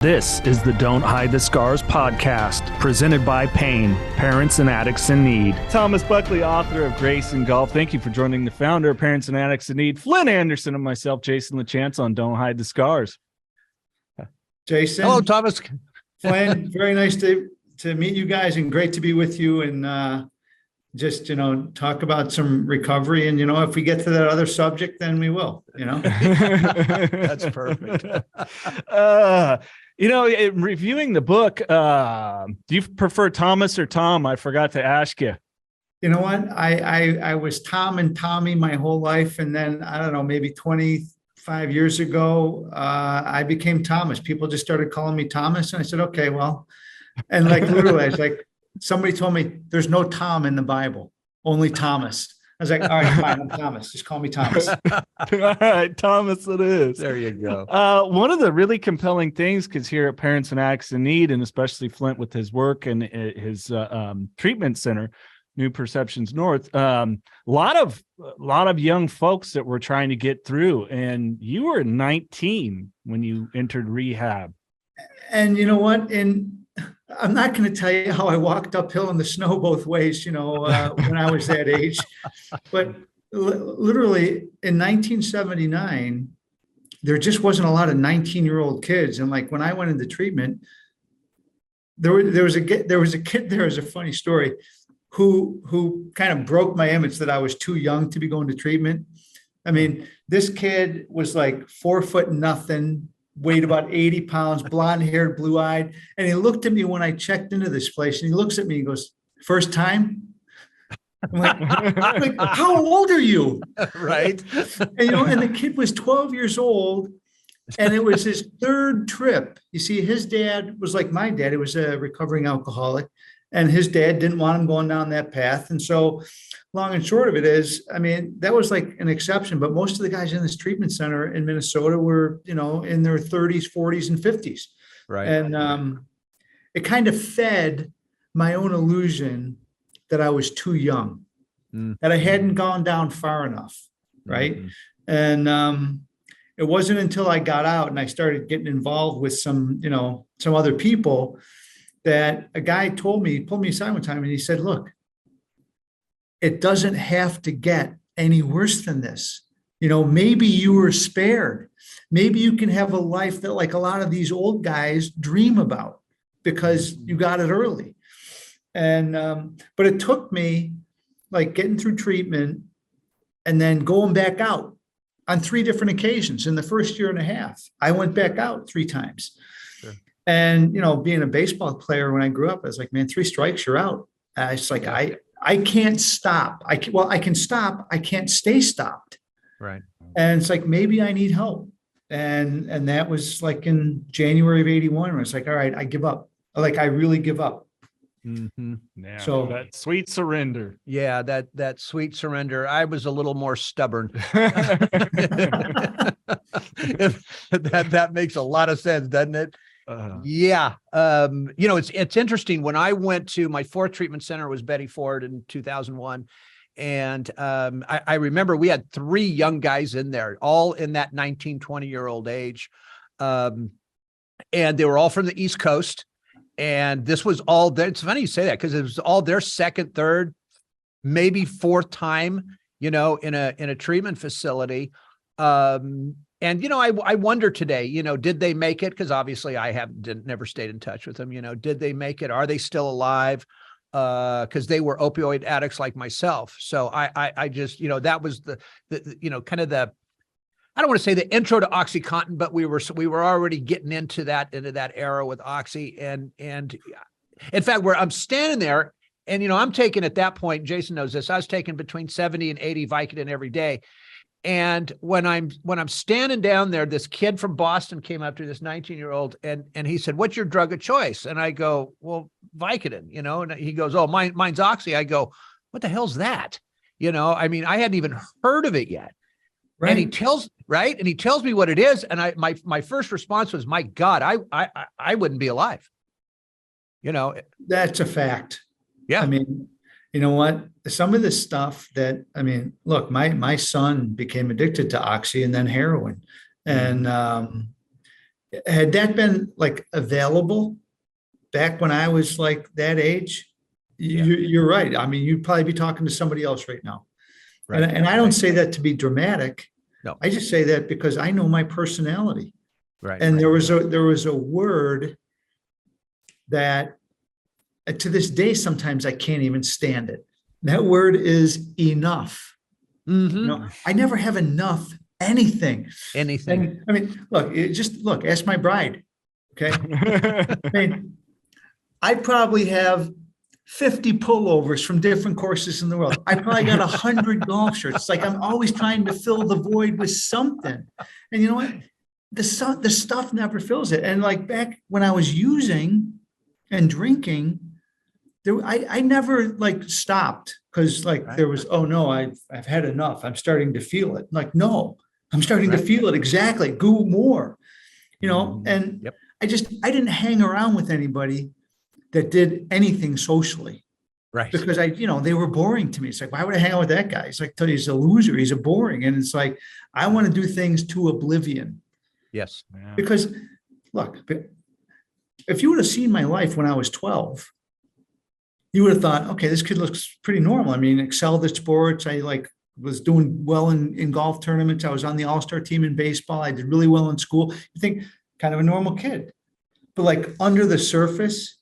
This is the Don't Hide the Scars podcast, presented by Pain, Parents and Addicts in Need. Thomas Buckley, author of Grace in Golf. Thank you for joining the founder of Parents and Addicts in Need, Flindt Andersen, and myself, Jason LaChance, on Don't Hide the Scars. Jason. Hello, Thomas. Flindt, very nice to meet you guys and great to be with you and just, talk about some recovery. And, if we get to that other subject, then we will, That's perfect. Reviewing the book, do you prefer Thomas or Tom? I forgot to ask you. You know what? I was Tom and Tommy my whole life. And then, I don't know, maybe 25 years ago, I became Thomas. People just started calling me Thomas. And I said, okay, well, and literally, I was like, somebody told me there's no Tom in the Bible, only Thomas. I was like, all right, fine, I'm Thomas. Just call me Thomas. All right, Thomas it is. There you go. One of the really compelling things, because here at Parents and Addicts in Need, and especially Flindt with his work and his treatment center, New Perceptions North, a lot of young folks that were trying to get through. And you were 19 when you entered rehab. And you know what? I'm not going to tell you how I walked uphill in the snow both ways, when I was that age. But literally in 1979, there just wasn't a lot of 19-year-old kids. And when I went into treatment, there was a kid there, is a funny story, who kind of broke my image that I was too young to be going to treatment. I mean, this kid was 4 foot nothing, weighed about 80 pounds, blonde haired, blue eyed. And he looked at me when I checked into this place and he looks at me and goes, "First time?" I'm like, how old are you? Right. And the kid was 12 years old and it was his third trip. You see, his dad was like my dad. He was a recovering alcoholic and his dad didn't want him going down that path. And so long and short of it is, that was an exception, but most of the guys in this treatment center in Minnesota were, in their 30s, 40s, and 50s. Right. And it kind of fed my own illusion that I was too young, that I hadn't gone down far enough. Right. Mm-hmm. And it wasn't until I got out and I started getting involved with some other people that a guy pulled me aside one time and he said, "Look, it doesn't have to get any worse than this. Maybe you were spared. Maybe you can have a life that a lot of these old guys dream about because you got it early." And, but it took me getting through treatment and then going back out on 3 different occasions in the first year and a half. I went back out 3 times. Sure. And, being a baseball player when I grew up, I was like, man, 3 strikes, you're out. It's I can't stop. I can stop. I can't stay stopped. Right. And it's maybe I need help. And that was in January of 81, where it's all right, I give up. I really give up. Mm-hmm. Yeah, so that sweet surrender. Yeah, that sweet surrender. I was a little more stubborn. That makes a lot of sense, doesn't it? Yeah. It's interesting. When I went to my 4th treatment center, was Betty Ford in 2001. And I remember we had 3 young guys in there, all in that 19, 20-year-old age. And they were all from the East Coast. And this was all there. It's funny you say that because it was all their 2nd, 3rd, maybe 4th time, in a treatment facility. And, I wonder today, did they make it? Because obviously I never stayed in touch with them. Did they make it? Are they still alive? Because they were opioid addicts like myself. So I just, that was the kind of the, I don't want to say the intro to OxyContin, but we were already getting into that era with Oxy. And in fact, where I'm standing there and, I'm taking at that point, Jason knows this, I was taking between 70 and 80 Vicodin every day. And when I'm standing down there, this kid from Boston came up to this 19-year-old and he said, "What's your drug of choice?" And I go, "Well, Vicodin," and he goes, "Oh, mine's Oxy." I go, "What the hell's that?" I hadn't even heard of it yet. Right. And he tells me what it is. And my first response was, my God, I wouldn't be alive. That's a fact. Yeah. You know what? Some of this stuff that, look, my son became addicted to Oxy and then heroin. And, had that been like available back when I was like that age, you're right. I mean, you'd probably be talking to somebody else right now. Right. And I don't say that to be dramatic. No. I just say that because I know my personality. Right. And there was a word that to this day, sometimes I can't even stand it. That word is enough. Mm-hmm. You know, I never have enough anything. And, I mean, look, ask my bride. Okay. I mean, I probably have 50 pullovers from different courses in the world. I probably got 100 golf shirts. It's like I'm always trying to fill the void with something. And you know what? The stuff never fills it. And like back when I was using and drinking, I never like stopped because like there was, oh no, I've had enough. I'm starting to feel it. Like, no, I'm starting to feel it. Exactly. Go more, you know? And I didn't hang around with anybody that did anything socially. Right. Because they were boring to me. It's like, why would I hang out with that guy? It's like, he's a loser. He's a boring. And it's like, I want to do things to oblivion. Yes. Yeah. Because look, if you would have seen my life when I was 12, you would have thought, okay, this kid looks pretty normal. I mean, excelled at sports. I was doing well in golf tournaments. I was on the all-star team in baseball. I did really well in school. You think kind of a normal kid, but like under the surface,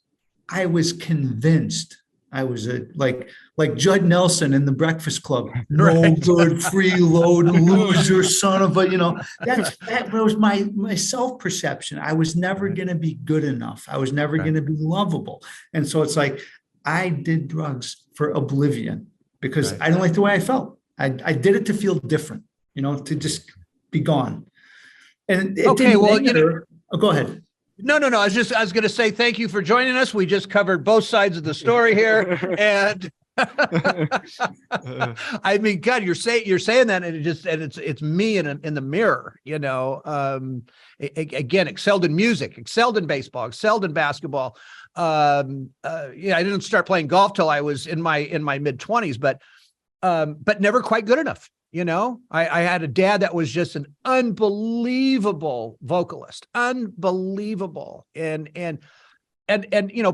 I was convinced I was like Judd Nelson in The Breakfast Club. No good, freeload, loser, son of a, that was my self-perception. I was never going to be good enough. I was never going to be lovable. And so it's like, I did drugs for oblivion because I didn't like the way I felt. I did it to feel different, to just be gone. And it didn't matter. Go ahead. No. I was going to say thank you for joining us. We just covered both sides of the story here, and I mean, God, you're saying that, and it's me in the mirror. Again, excelled in music, excelled in baseball, excelled in basketball. I didn't start playing golf till I was in my mid-20s, but never quite good enough. I had a dad that was just an unbelievable vocalist, unbelievable. And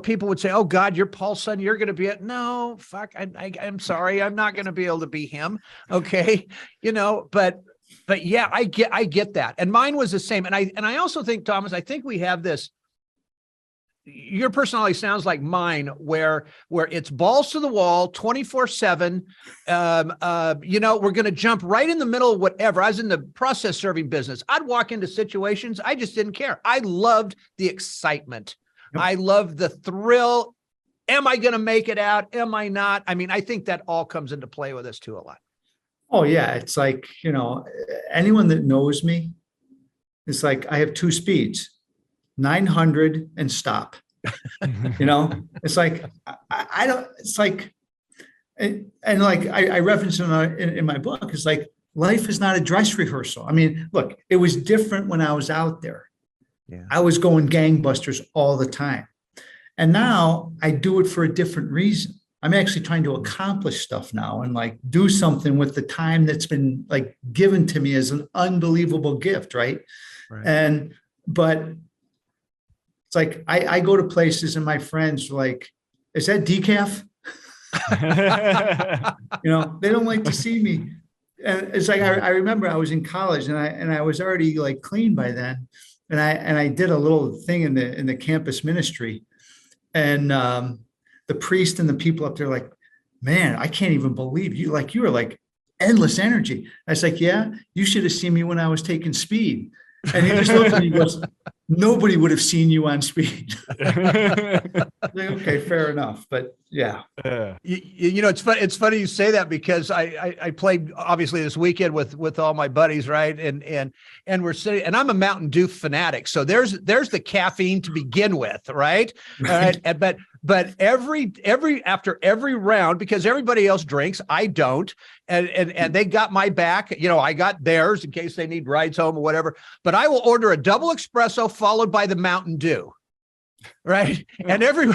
people would say, oh God, you're Paul's son. You're going to be it. No, fuck. I'm sorry. I'm not going to be able to be him. Okay. But yeah, I get that. And mine was the same. And I also think, Thomas, I think we have this, your personality sounds like mine, where it's balls to the wall 24/7. We're going to jump right in the middle of whatever. I was in the process serving business. I'd walk into situations. I just didn't care. I loved the excitement. Yep. I loved the thrill. Am I going to make it out? Am I not? I mean, I think that all comes into play with us too a lot. Oh yeah. It's like, anyone that knows me, it's like, I have two speeds. 900 and stop. It's like I don't. It's like, and like I referenced in my book. It's like life is not a dress rehearsal. I mean, look, it was different when I was out there. Yeah. I was going gangbusters all the time, and now I do it for a different reason. I'm actually trying to accomplish stuff now and like do something with the time that's been like given to me as an unbelievable gift, right? But it's like I go to places and my friends are like, is that decaf? They don't like to see me. And it's like I remember I was in college and I was already like clean by then. And I did a little thing in the campus ministry. And the priest and the people up there like, man, I can't even believe you. Like, you were like endless energy. I was like, yeah, you should have seen me when I was taking speed. And he just looked at me and goes, nobody would have seen you on speed. Like, okay, fair enough. But yeah. It's funny you say that because I played obviously this weekend with all my buddies, right? And we're sitting, and I'm a Mountain Dew fanatic. So there's the caffeine to begin with, right? All right. But after every round, because everybody else drinks, I don't. And they got my back, I got theirs in case they need rides home or whatever, but I will order a double espresso followed by the Mountain Dew. Right. And every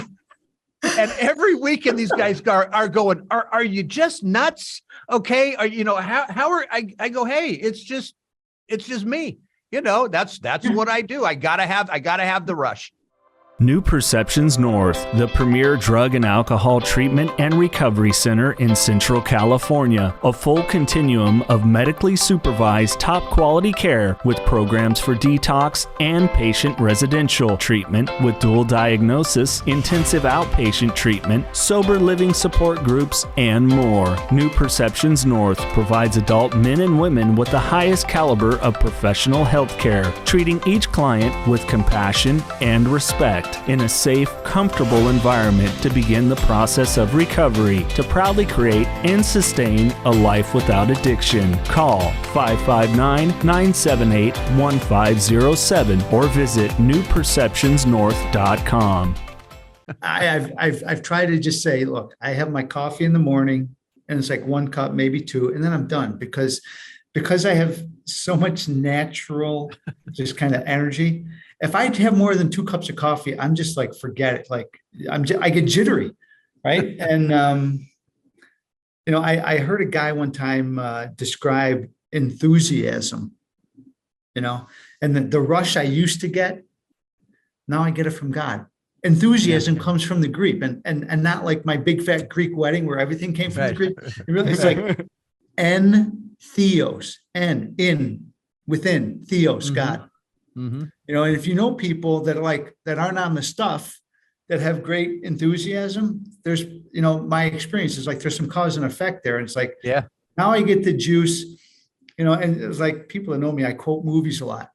weekend these guys are going, are you just nuts? Okay. How are I go, hey, it's just me. that's what I do. I gotta have the rush. New Perceptions North, the premier drug and alcohol treatment and recovery center in Central California. A full continuum of medically supervised top quality care with programs for detox and patient residential treatment with dual diagnosis, intensive outpatient treatment, sober living support groups, and more. New Perceptions North provides adult men and women with the highest caliber of professional health care, treating each client with compassion and respect in a safe, comfortable environment to begin the process of recovery to proudly create and sustain a life without addiction. Call 559-978-1507 or visit newperceptionsnorth.com. I've tried to just say, look, I have my coffee in the morning and it's like 1 cup, maybe 2, and then I'm done because I have so much natural just kind of energy. If I have more than 2 cups of coffee, I'm just like, forget it. Like I get jittery. Right. And, I heard a guy one time describe enthusiasm, and the rush I used to get, now I get it from God. Enthusiasm comes from the Greek and not like my big fat Greek wedding where everything came from the Greek. It's like theos, in, within, theos, God. Mm-hmm. And if you know people that aren't on the stuff, that have great enthusiasm, there's, my experience is like there's some cause and effect there. And it's like, now I get the juice, and it's like people that know me, I quote movies a lot.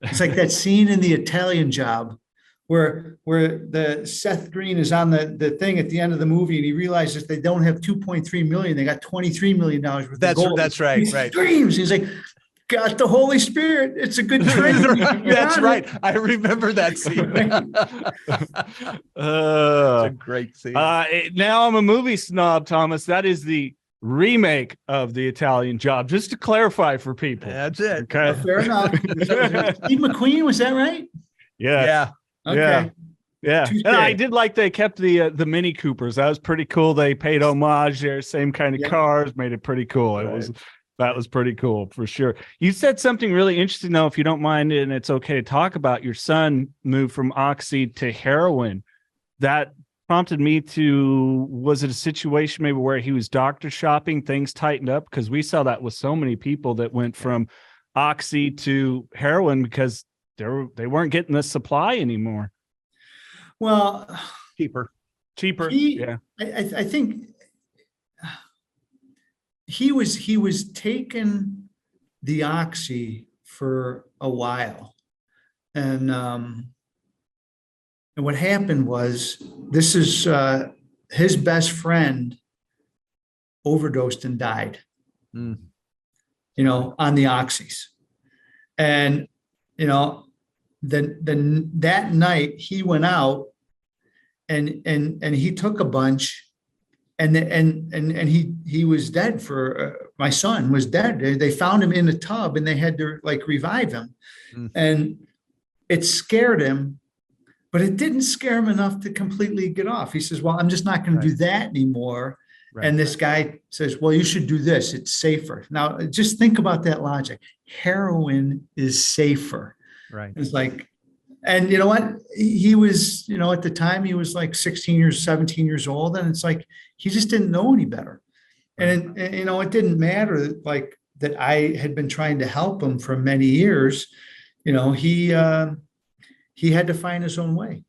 It's like that scene in The Italian Job where the Seth Green is on the thing at the end of the movie and he realizes they don't have 2.3 million. They got $23 million worth of gold. That's right. He screams. He's like, got the Holy Spirit. It's a good trade. That's right. I remember that scene. It's a great scene. Now I'm a movie snob, Thomas. That is the remake of The Italian Job, just to clarify for people. That's it. Okay. Fair enough. Steve McQueen, was that right? Yeah. Okay. Yeah. And I did like they kept the Mini Coopers. That was pretty cool. They paid homage there, same kind of cars, made it pretty cool. That was pretty cool for sure. You said something really interesting, though, if you don't mind, and it's okay to talk about. Your son moved from Oxy to heroin. That prompted me to, was it a situation maybe where he was doctor shopping, things tightened up? Because we saw that with so many people that went from Oxy to heroin because they weren't getting the supply anymore. Well, cheaper. I think he was taking the Oxy for a while. And what happened was, this is his best friend overdosed and died, on the Oxys. And, then that night he went out and he took a bunch and he was dead for, my son was dead. They found him in a tub and they had to revive him. And it scared him, but it didn't scare him enough to completely get off. He says, well, I'm just not going to do that anymore. And this guy says, well, you should do this. It's safer. Now, just think about that logic. Heroin is safer. Right. It's like, and you know what? He was, at the time he was like 17 years old. And it's like, he just didn't know any better. And it didn't matter that I had been trying to help him for many years. He had to find his own way.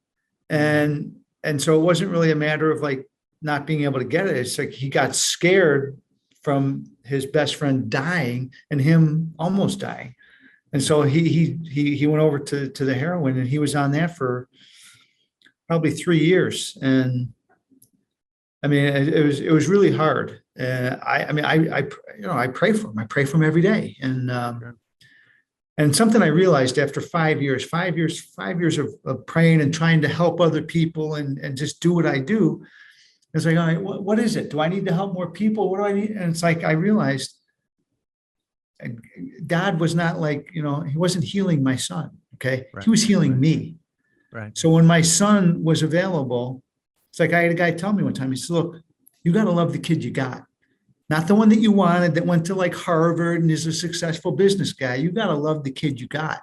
And so it wasn't really a matter of not being able to get it. It's like he got scared from his best friend dying and him almost dying. And so he went over to the heroin, and he was on that for probably 3 years. And I mean, it was really hard. And I pray for him. I pray for him every day. And something I realized after 5 years of praying and trying to help other people and just do what I do, it's like, all right, what is it? Do I need to help more people? What do I need? And it's like, I realized God was not he wasn't healing my son. Okay. Right. He was healing me. Right. So when my son was available, it's like I had a guy tell me one time, he said, look, you got to love the kid you got. not the one that you wanted that went to like Harvard and is a successful business guy. You got to love the kid you got,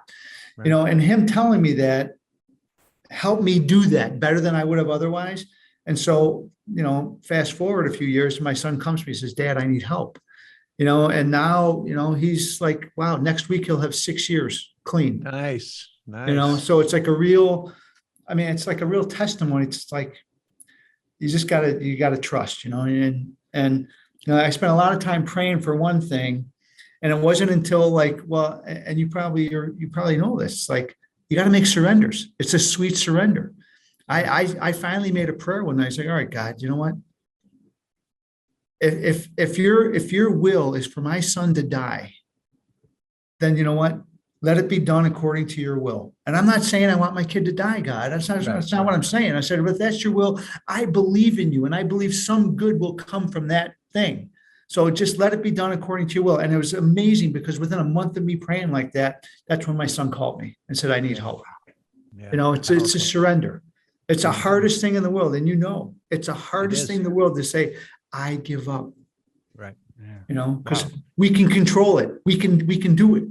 Right. you know, and him telling me that helped me do that better than I would have otherwise. And so, you know, fast forward a few years, my son comes to me and says, Dad, I need help, you know, and now, you know, he's like, wow, next week he'll have 6 years clean. Nice. You know, so it's like a real, I mean, it's like a real testimony. It's like, you gotta trust, you know, and, you know, I spent a lot of time praying for one thing, and it wasn't until like, well, and you probably know this, like, you got to make surrenders. It's a sweet surrender. I finally made a prayer one night. I was like, all right, God, you know what? If your will is for my son to die, then you know what? Let it be done according to your will. And I'm not saying I want my kid to die, God. That's not what I'm saying. I said, if that's your will, I believe in you, and I believe some good will come from that thing. So just let it be done according to your will. And it was amazing because within a month of me praying like that, that's when my son called me and said, I need help. Yeah. You know, it's a surrender. It's the hardest thing in the world. And you know, it's the hardest thing in the world to say, I give up. Right. Yeah. You know, because we can control it. We can do it.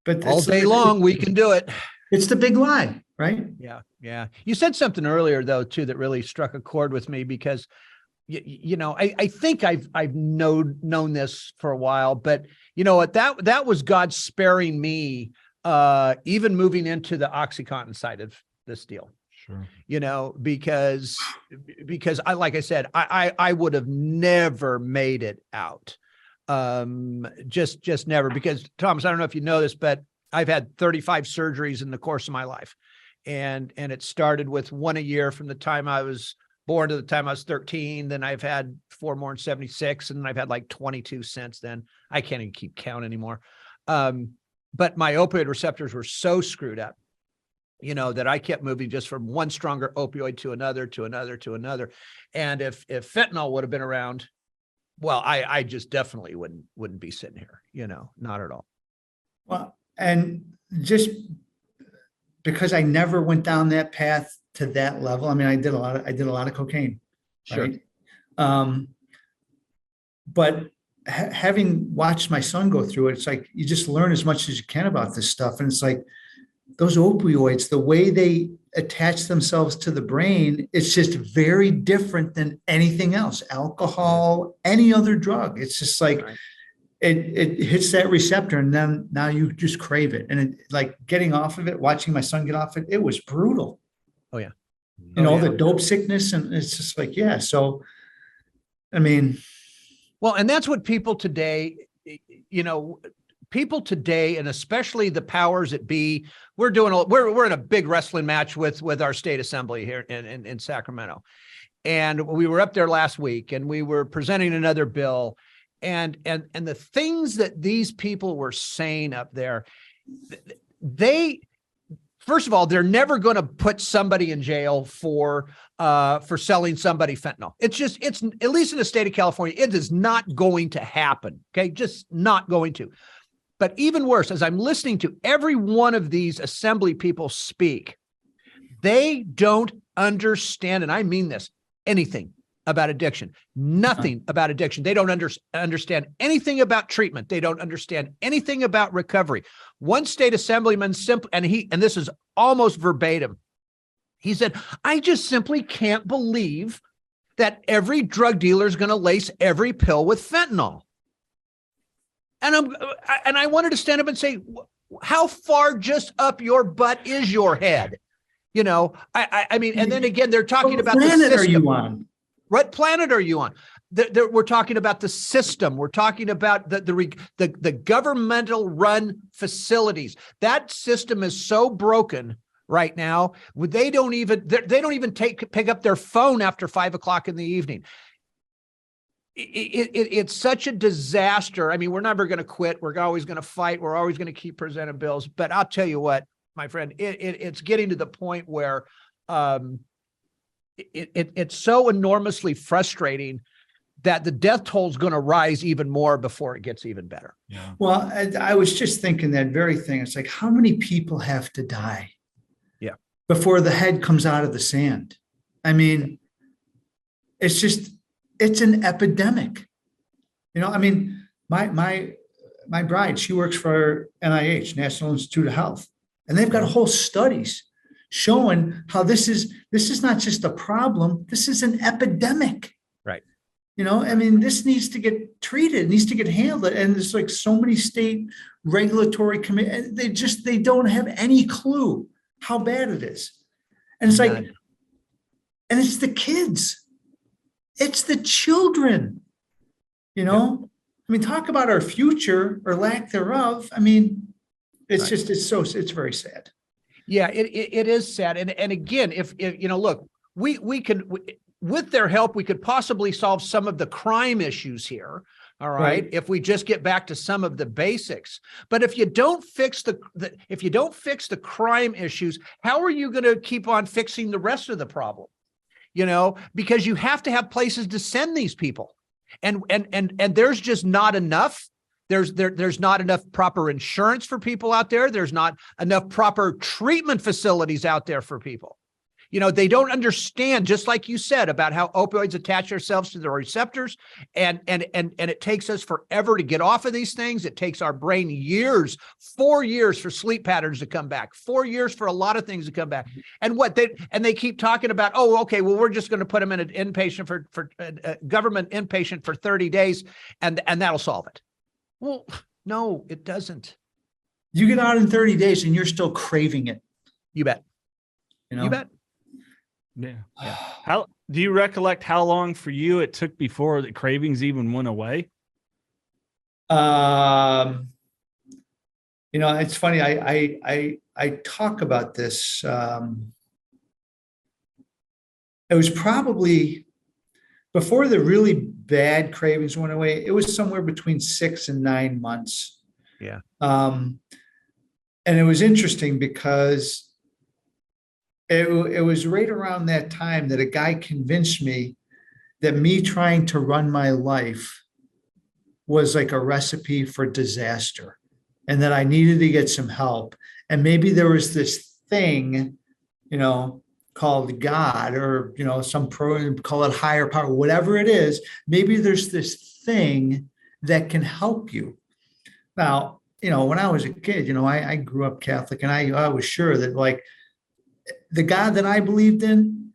But All day long, we can do it. It's the big lie, right? Yeah. Yeah. You said something earlier though, too, that really struck a chord with me because you know, I think I've known this for a while, but you know what, that was God sparing me, even moving into the OxyContin side of this deal. Sure. You know, because like I said, I would have never made it out. Just never, because Thomas, I don't know if you know this, but I've had 35 surgeries in the course of my life. And it started with one a year from the time I was born to the time I was 13. Then I've had 4 more in 76, and then I've had like 22 since then. I can't even keep count anymore. But my opioid receptors were so screwed up, you know, that I kept moving just from one stronger opioid to another, to another, to another. And if fentanyl would have been around, well, I just definitely wouldn't be sitting here, you know, not at all. Well, and just because I never went down that path to that level. I mean, I did a lot of cocaine, Sure. right? But having watched my son go through it, it's like you just learn as much as you can about this stuff. And it's like those opioids, the way they attach themselves to the brain, it's just very different than anything else. Alcohol, any other drug. It's just like it hits that receptor, and then now you just crave it. And it, like getting off of it, watching my son get off it, it was brutal. Oh yeah. You know, the dope sickness, and it's just like, yeah. So, I mean, well, and that's what people today, you know, and especially the powers that be, we're in a big wrestling match with our state assembly here in Sacramento. And we were up there last week, and we were presenting another bill, and the things that these people were saying up there, first of all, they're never going to put somebody in jail for selling somebody fentanyl. It's at least in the state of California, it is not going to happen. Okay. Just not going to. But even worse, as I'm listening to every one of these assembly people speak, they don't understand, and I mean this, anything about addiction, nothing about addiction. They don't understand anything about treatment. They don't understand anything about recovery. One state assemblyman and this is almost verbatim. He said, I just simply can't believe that every drug dealer is going to lace every pill with fentanyl. And I wanted to stand up and say, how far just up your butt is your head? You know, I mean, and then again, they're talking about the system. Are you on? What planet are you on? We're talking about the system. We're talking about the governmental run facilities. That system is so broken right now. They don't even pick up their phone after 5 o'clock in the evening. It's such a disaster. I mean, we're never going to quit. We're always going to fight. We're always going to keep presenting bills. But I'll tell you what, my friend, it's getting to the point where it's so enormously frustrating that the death toll is going to rise even more before it gets even better. Yeah. Well, I was just thinking that very thing. It's like, how many people have to die before the head comes out of the sand? I mean, it's an epidemic. I mean, my bride, she works for NIH, National Institute of Health, and they've got whole studies showing how this is not just a problem, this is an epidemic. Right. I mean, this needs to get treated, needs to get handled. And there's like so many state regulatory committees, they don't have any clue how bad it is. And it's like, and it's the kids, it's the children, I mean, talk about our future or lack thereof. I mean, it's just, it's very sad. Yeah, it is sad. And again, if look, we can, with their help, we could possibly solve some of the crime issues here. All right. If we just get back to some of the basics, but if you don't fix the crime issues, how are you going to keep on fixing the rest of the problem? Because you have to have places to send these people, and there's just not enough. There's not enough proper insurance for people out there. There's not enough proper treatment facilities out there for people. They don't understand, just like you said, about how opioids attach ourselves to the receptors, and it takes us forever to get off of these things. It takes our brain 4 years for sleep patterns to come back, 4 years for a lot of things to come back. And they keep talking about, oh, okay, well, we're just going to put them in an inpatient for government inpatient for 30 days, and that'll solve it. Well, no, it doesn't. You get out in 30 days and you're still craving it. You bet. You bet. Yeah. How do you recollect how long for you it took before the cravings even went away? It's funny. I talk about this. It was probably before the really bad cravings went away. It was somewhere between 6 and 9 months. Yeah. And it was interesting because it was right around that time that a guy convinced me that me trying to run my life was like a recipe for disaster, and that I needed to get some help. And maybe there was this thing, called God, or, some call it higher power, whatever it is. Maybe there's this thing that can help you. Now, when I was a kid, I grew up Catholic, and I was sure that, like, the God that I believed in,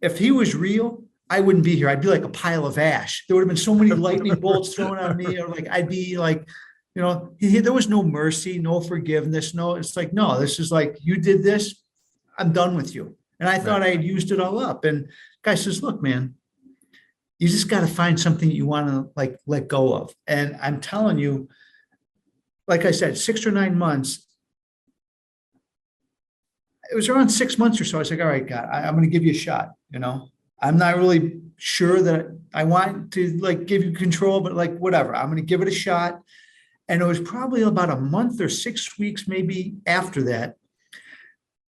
if he was real, I wouldn't be here. I'd be like a pile of ash. There would have been so many lightning bolts thrown on me, or like, I'd be like, there was no mercy, no forgiveness. No, it's like, no, this is like, you did this, I'm done with you. And I thought I had used it all up. And guy says, look, man, you just got to find something you want to like let go of. And I'm telling you, like I said, 6 or 9 months. It was around 6 months or so. I was like, all right, God, I'm going to give you a shot. I'm not really sure that I want to like give you control, but like, whatever, I'm going to give it a shot. And it was probably about a month or 6 weeks, maybe after that,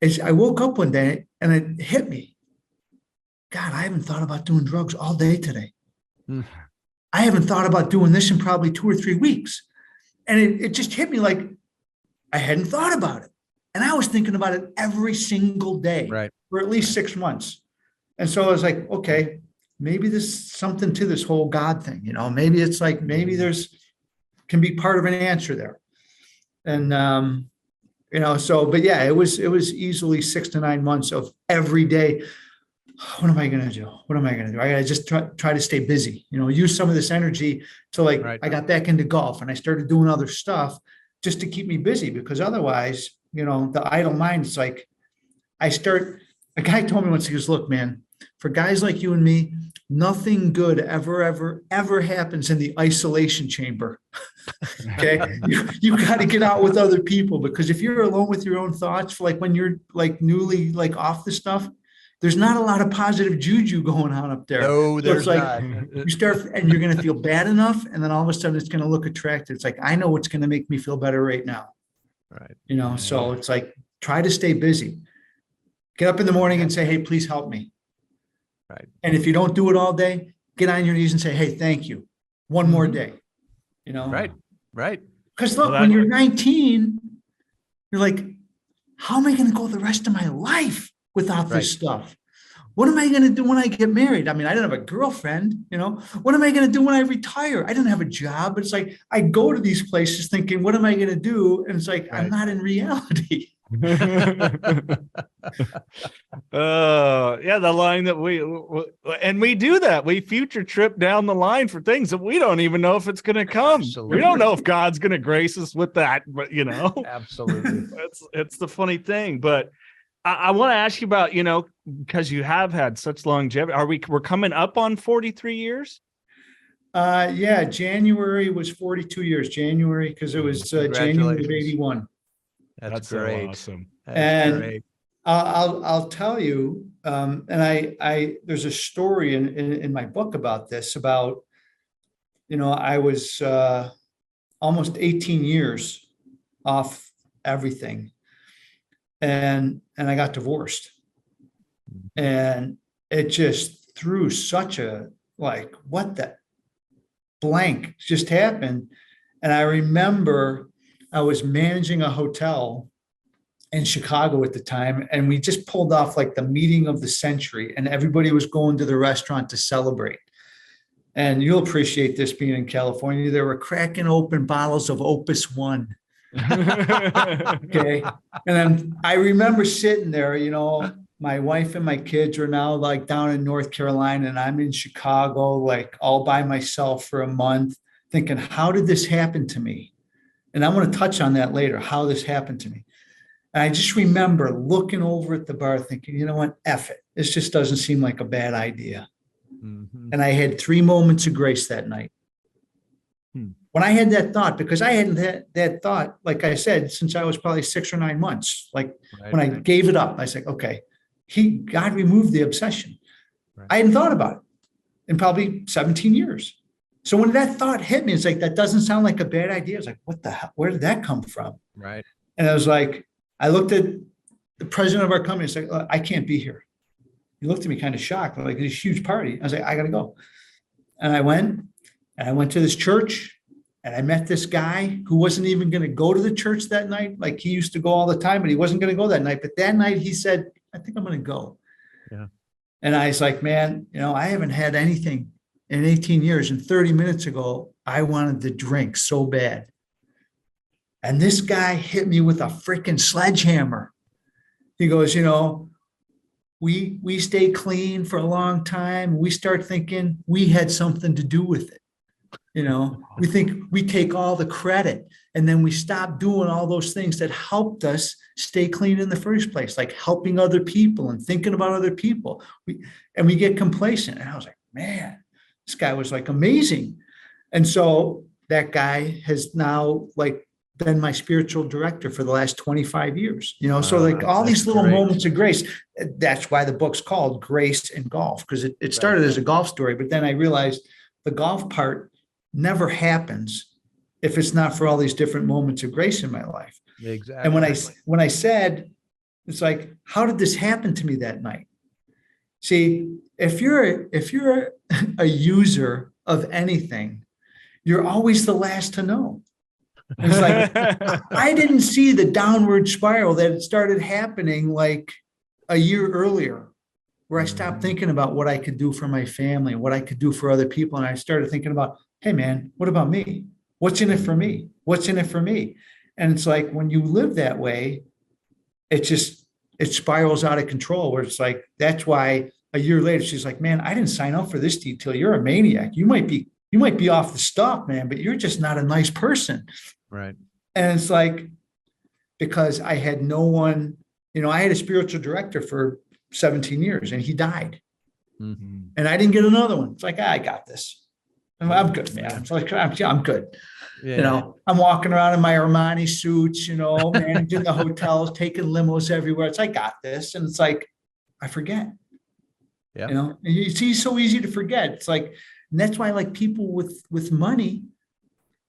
as I woke up one day and it hit me. God, I haven't thought about doing drugs all day today. I haven't thought about doing this in probably 2 or 3 weeks. And it just hit me like I hadn't thought about it. And I was thinking about it every single day for at least 6 months. And so I was like, okay, maybe there's something to this whole God thing. Maybe it's like, maybe can be part of an answer there. And, but yeah, it was easily 6 to 9 months of every day. What am I going to do? What am I going to do? I got to just try to stay busy, use some of this energy to like, I got back into golf and I started doing other stuff just to keep me busy, because otherwise, the idle mind, it's like, a guy told me once, he goes, look, man, for guys like you and me, nothing good ever happens in the isolation chamber. Okay. You got to get out with other people, because if you're alone with your own thoughts, like when you're like newly like off the stuff, there's not a lot of positive juju going on up there. No, there's so it's not. Like you start and you're going to feel bad enough. And then all of a sudden it's going to look attractive. It's like, I know what's going to make me feel better right now. Right. So it's like, try to stay busy. Get up in the morning and say, hey, please help me. Right. And if you don't do it all day, get on your knees and say, hey, thank you. One more day. Right. Because look, when you're 19, you're like, how am I going to go the rest of my life without this stuff? What am I going to do when I get married? I mean, I didn't have a girlfriend, what am I going to do when I retire? I didn't have a job. But it's like, I go to these places thinking, what am I going to do? And it's like, I'm not in reality. Yeah, the line that we do that. We future trip down the line for things that we don't even know if it's going to come. Absolutely. We don't know if God's going to grace us with that, but Absolutely. it's the funny thing. But I want to ask you about, because you have had such longevity. We're coming up on 43 years? Yeah, January was 42 years. January, because it was January of 81. That's great. So awesome. That's great. I'll tell you, and I there's a story in my book about this, about, I was almost 18 years off everything. And I got divorced, and it just threw such a, like, what the blank just happened. And I remember I was managing a hotel in Chicago at the time, and we just pulled off like the meeting of the century, and everybody was going to the restaurant to celebrate. And you'll appreciate this, being in California, they were cracking open bottles of Opus One. Okay. And then I remember sitting there, my wife and my kids are now like down in North Carolina, and I'm in Chicago, like all by myself for a month, thinking, how did this happen to me? And I want to touch on that later, how this happened to me. And I just remember looking over at the bar thinking, you know what, F it. This just doesn't seem like a bad idea. Mm-hmm. And I had 3 moments of grace that night. When I had that thought, because I hadn't had that thought, like I said, since I was probably 6 or 9 months, like when I gave it up, I said, okay, God removed the obsession. Right. I hadn't thought about it in probably 17 years. So when that thought hit me, it's like, that doesn't sound like a bad idea. I was like, what the hell? Where did that come from? Right. And I was like, I looked at the president of our company and said, I can't be here. He looked at me kind of shocked, like, this huge party. I was like, I got to go. And I went to this church. And I met this guy who wasn't even going to go to the church that night. Like, he used to go all the time, but he wasn't going to go that night. But that night he said, I think I'm going to go. Yeah. And I was like, man, I haven't had anything in 18 years. And 30 minutes ago, I wanted to drink so bad. And this guy hit me with a freaking sledgehammer. He goes, we stay clean for a long time. We start thinking we had something to do with it. We think we take all the credit, and then we stop doing all those things that helped us stay clean in the first place, like helping other people and thinking about other people. We get complacent. And I was like, man, this guy was like amazing. And so that guy has now like been my spiritual director for the last 25 years, so like all these little moments of grace. That's why the book's called Grace in Golf, because it started as a golf story, but then I realized the golf part never happens if it's not for all these different moments of grace in my life. Exactly. And when I said, it's like, how did this happen to me that night? See, if you're a user of anything, you're always the last to know. It's like, I didn't see the downward spiral that had started happening like a year earlier, where I stopped thinking about what I could do for my family, what I could do for other people. And I started thinking about, hey man, what about me? What's in it for me? What's in it for me? And it's like, when you live that way, it spirals out of control, where it's like, that's why a year later, she's like, man, I didn't sign up for this detail. You're a maniac. You might be off the stuff, man, but you're just not a nice person. Right. And it's like, because I had no one, I had a spiritual director for 17 years and he died. Mm-hmm. And I didn't get another one. It's like, I got this. I'm good, man. It's like, I'm good. Yeah. I'm walking around in my Armani suits, managing the hotels, taking limos everywhere. It's like, I got this. And it's like, I forget. Yeah. And it's so easy to forget. It's like, and that's why, like, people with money,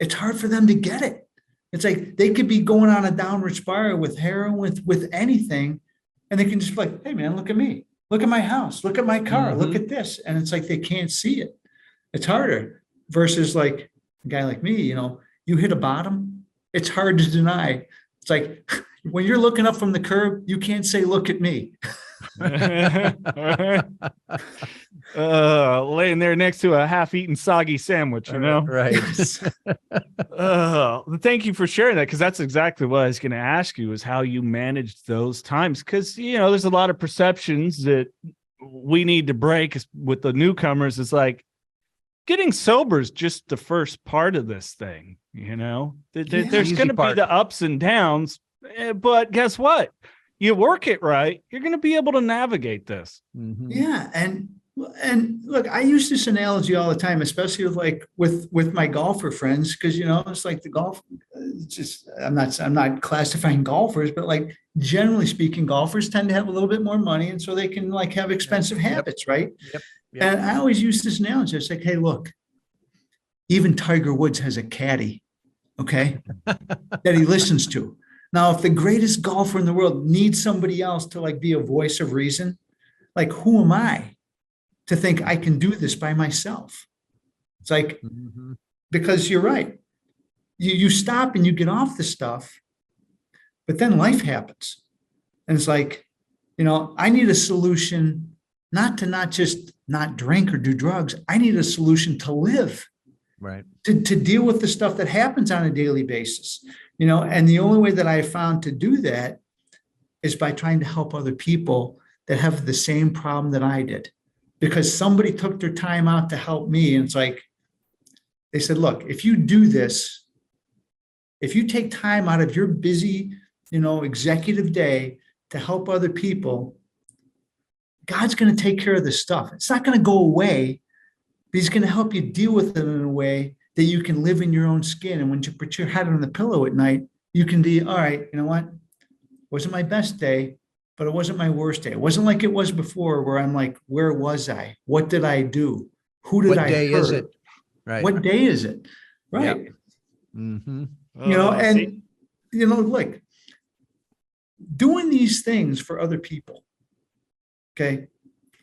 it's hard for them to get it. It's like they could be going on a downward spiral with heroin, with anything, and they can just be like, hey man, look at me. Look at my house. Look at my car. Mm-hmm. Look at this. And it's like they can't see it. It's harder versus like a guy like me, you hit a bottom, it's hard to deny. It's like when you're looking up from the curb, you can't say, look at me. Laying there next to a half-eaten soggy sandwich, you know? Right. Thank you for sharing that, because that's exactly what I was going to ask you, is how you managed those times. Because, there's a lot of perceptions that we need to break with the newcomers. It's like, getting sober is just the first part of this thing, There's going to be the ups and downs, but guess what? You work it right, you're going to be able to navigate this. Mm-hmm. Yeah. And look, I use this analogy all the time, especially with my golfer friends, because, it's like the golf, it's just, I'm not classifying golfers, but like, generally speaking, golfers tend to have a little bit more money. And so they can like have expensive habits. Right. Yep. And I always use this analogy. It's like, hey, look, even Tiger Woods has a caddy, okay, that he listens to. Now, if the greatest golfer in the world needs somebody else to like be a voice of reason, like, who am I to think I can do this by myself? It's like, because you're right. You stop and you get off the stuff, but then life happens. And it's like, I need a solution, not just not drink or do drugs. I need a solution to live. Right. To deal with the stuff that happens on a daily basis, and the only way that I have found to do that is by trying to help other people that have the same problem that I did, because somebody took their time out to help me. And it's like, they said, look, if you do this, if you take time out of your busy, executive day to help other people, God's going to take care of this stuff. It's not going to go away, but he's going to help you deal with it in a way that you can live in your own skin. And when you put your head on the pillow at night, you can be, all right, you know what? It wasn't my best day, but it wasn't my worst day. It wasn't like it was before, where I'm like, where was I? What did I do? Who did I hurt? What day is it? Right. What day is it? Right. Yep. Mm-hmm. Look, doing these things for other people. Okay.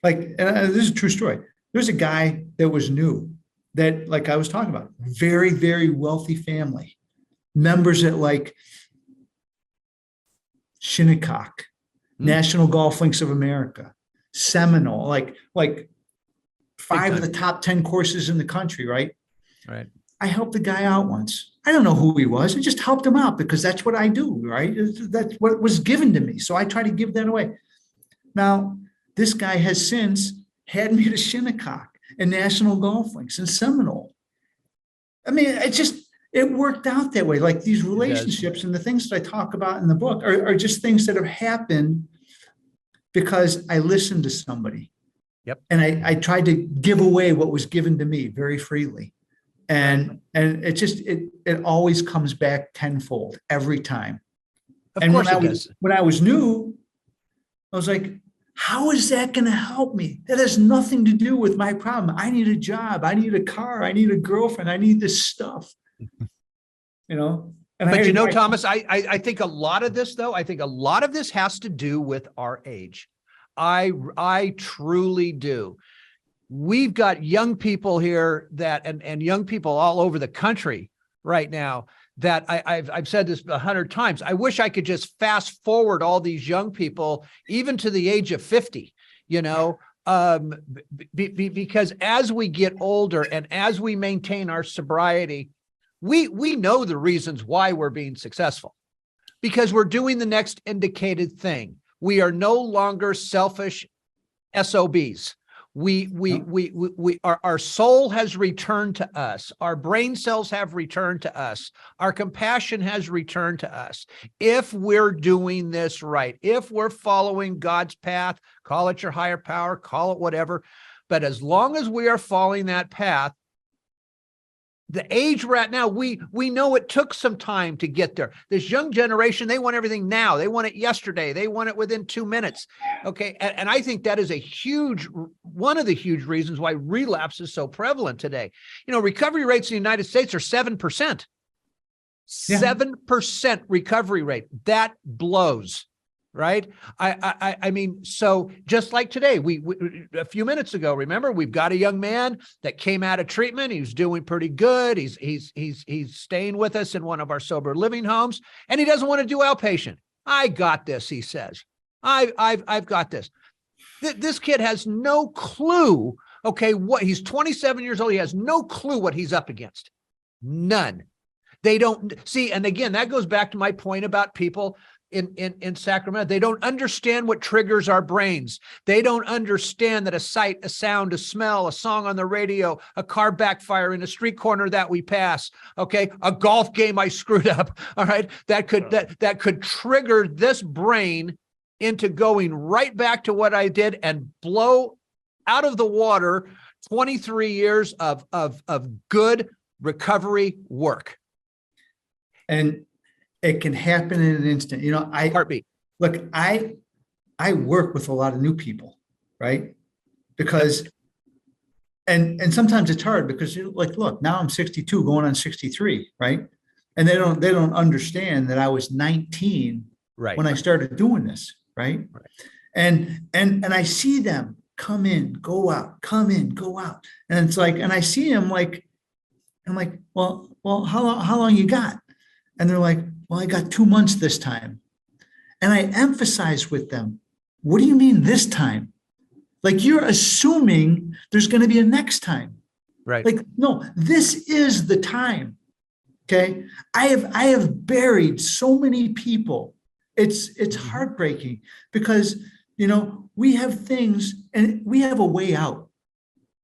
Like, and this is a true story. There's a guy that was new, that, like I was talking about, very, very wealthy family, members at like Shinnecock, National Golf Links of America, Seminole, like 5 of the top 10 courses in the country. Right. Right. I helped the guy out once. I don't know who he was. I just helped him out because that's what I do. Right. That's what was given to me. So I try to give that away. Now, this guy has since had me to Shinnecock and National Golf Links and Seminole. I mean, it worked out that way. Like, these relationships and the things that I talk about in the book are just things that have happened because I listened to somebody. Yep. And I tried to give away what was given to me very freely. And it always comes back tenfold every time. Of course it does. When I was new, I was like, how is that going to help me? That has nothing to do with my problem. I need a job. I need a car. I need a girlfriend. I need this stuff. But Thomas, I think a lot of this, though, has to do with our age. I truly do. We've got young people here and young people all over the country right now that I've said this 100 times. I wish I could just fast forward all these young people, even to the age of 50, because as we get older and as we maintain our sobriety, we know the reasons why we're being successful, because we're doing the next indicated thing. We are no longer selfish SOBs. Our soul has returned to us. Our brain cells have returned to us. Our compassion has returned to us. If we're doing this right, if we're following God's path, call it your higher power, call it whatever. But as long as we are following that path, the age we're at now, we know it took some time to get there. This young generation, they want everything now. They want it yesterday. They want it within 2 minutes. Okay. And I think that is one of the huge reasons why relapse is so prevalent today. Recovery rates in the United States are 7%. Yeah. 7% recovery rate. That blows. Right. I mean, so just like today, we a few minutes ago, remember, we've got a young man that came out of treatment. He's doing pretty good. He's staying with us in one of our sober living homes, and he doesn't want to do outpatient. I got this, he says. I've got this. This kid has no clue. Okay, what he's 27 years old. He has no clue what he's up against. None. They don't see. And again, that goes back to my point about people in Sacramento. They don't understand what triggers our brains. They don't understand that a sight, a sound, a smell, a song on the radio, a car backfire in a street corner that we pass, okay, a golf game I screwed up, all right, that could trigger this brain into going right back to what I did and blow out of the water 23 years of good recovery work. And it can happen in an instant. Heartbeat. Look, I work with a lot of new people, right? Because, and sometimes it's hard because you're like, look, now I'm 62 going on 63, right? And they don't understand that I was 19 when I started doing this, right? And I see them come in, go out, come in, go out. And it's like, and I see them like, I'm like, well, how long you got? And they're like, well, I got 2 months this time. And I emphasize with them, what do you mean this time? Like, you're assuming there's going to be a next time. Right. Like, no, this is the time. Okay. I have buried so many people. It's heartbreaking because, we have things and we have a way out.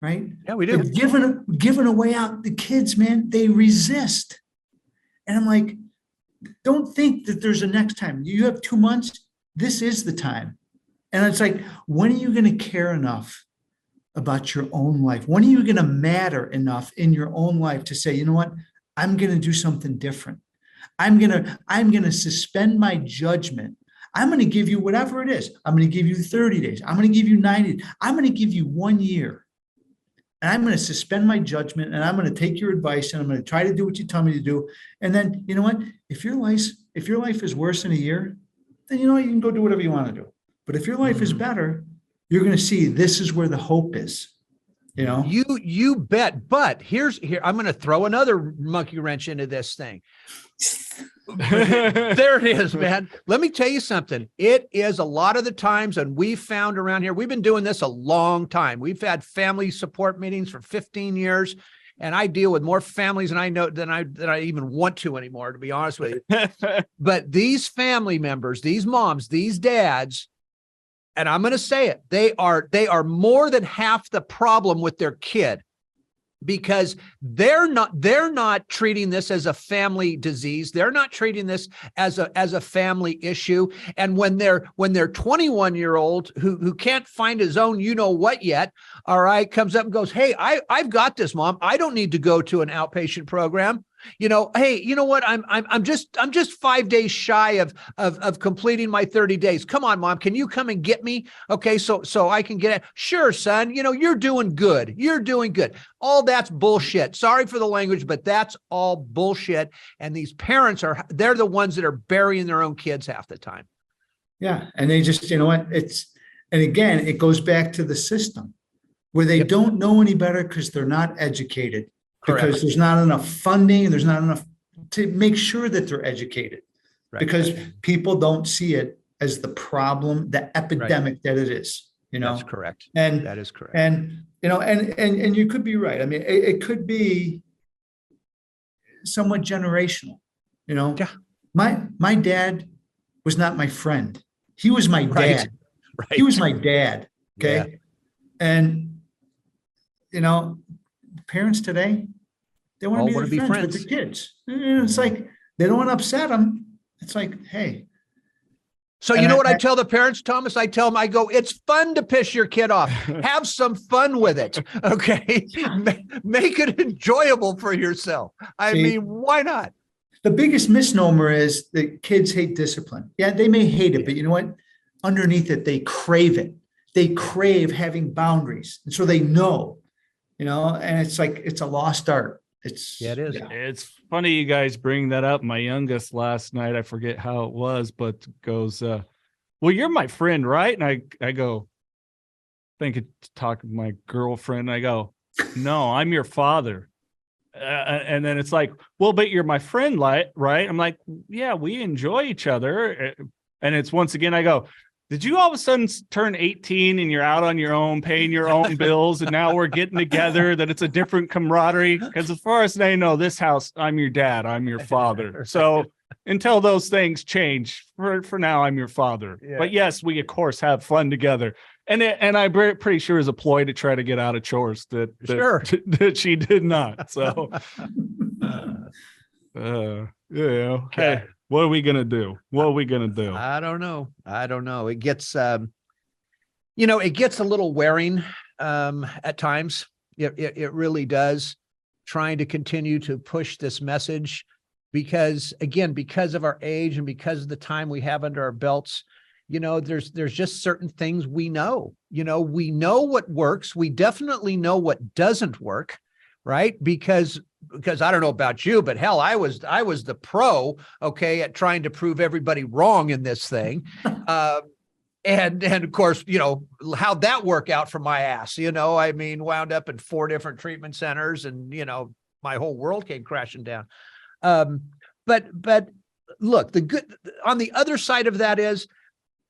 Right. Yeah, we do. But given a way out, the kids, man, they resist. And I'm like, don't think that there's a next time. You have 2 months. This is the time. And it's like, when are you going to care enough about your own life? When are you going to matter enough in your own life to say, you know what? I'm going to do something different. I'm going to suspend my judgment. I'm going to give you whatever it is. I'm going to give you 30 days. I'm going to give you 90. I'm going to give you 1 year. And I'm going to suspend my judgment and I'm going to take your advice and I'm going to try to do what you tell me to do. And then, you know what? If your life is worse in a year, then you can go do whatever you want to do. But if your life is better, you're going to see this is where the hope is. You bet. But here, I'm going to throw another monkey wrench into this thing. There it is, man. Let me tell you something. It is a lot of the times, and we've found around here, we've been doing this a long time. We've had family support meetings for 15 years, and I deal with more families than I even want to anymore, to be honest with you. But these family members, these moms, these dads, and I'm going to say it, they are more than half the problem with their kid. Because they're not treating this as a family disease. They're not treating this as a family issue. And when their 21-year-old who can't find his own what yet, all right, comes up and goes, hey, I've got this, Mom. I don't need to go to an outpatient program. Hey, you know what? I'm just 5 days shy of completing my 30 days. Come on, Mom, can you come and get me? Okay, so I can get it. Sure, son. You're doing good. You're doing good. All that's bullshit. Sorry for the language, but that's all bullshit. And these parents they're the ones that are burying their own kids half the time. Yeah, and they just, and again, it goes back to the system where they don't know any better because they're not educated. Correct. Because there's not enough funding, there's not enough to make sure that they're educated. Right. Because people don't see it as the problem, the epidemic that it is. That's correct. And that is correct. And and you could be right. I mean, it could be somewhat generational. Yeah. My dad was not my friend. He was my dad. Right. He was my dad. Okay. Yeah. And parents today, they want to be friends with the kids. It's like they don't want to upset them. It's like, hey. So you know what I tell the parents, Thomas? I tell them, I go, it's fun to piss your kid off. Have some fun with it. Okay. Make it enjoyable for yourself. I mean, why not? The biggest misnomer is that kids hate discipline. Yeah, they may hate it, but you know what? Underneath it, they crave it. They crave having boundaries. And so they know. And it's like, it's a lost art. It is. Yeah. It's funny you guys bring that up. My youngest last night, I forget how it was, but goes, well, you're my friend, right? And I go, thinking to talk to my girlfriend. I go, no, I'm your father. And then it's like, well, but you're my friend, right? I'm like, yeah, we enjoy each other. And it's once again, I go, Did you all of a sudden turn 18 and you're out on your own, paying your own bills, and now we're getting together, that it's a different camaraderie? Because as far as I know, this house, I'm your dad, I'm your father. So until those things change, for now, I'm your father. Yeah. But yes, we, of course, have fun together. And I'm pretty sure is a ploy to try to get out of chores that she did not. So, okay. Hey, what are we going to do? I don't know. It gets, it gets a little wearing at times. It really does, trying to continue to push this message because of our age and because of the time we have under our belts. There's just certain things we know. We know what works. We definitely know what doesn't work, right? Because I don't know about you, but hell, I was the pro, okay, at trying to prove everybody wrong in this thing. And of course, how'd that work out for my ass? Wound up in 4 different treatment centers and, my whole world came crashing down. But look, the good on the other side of that is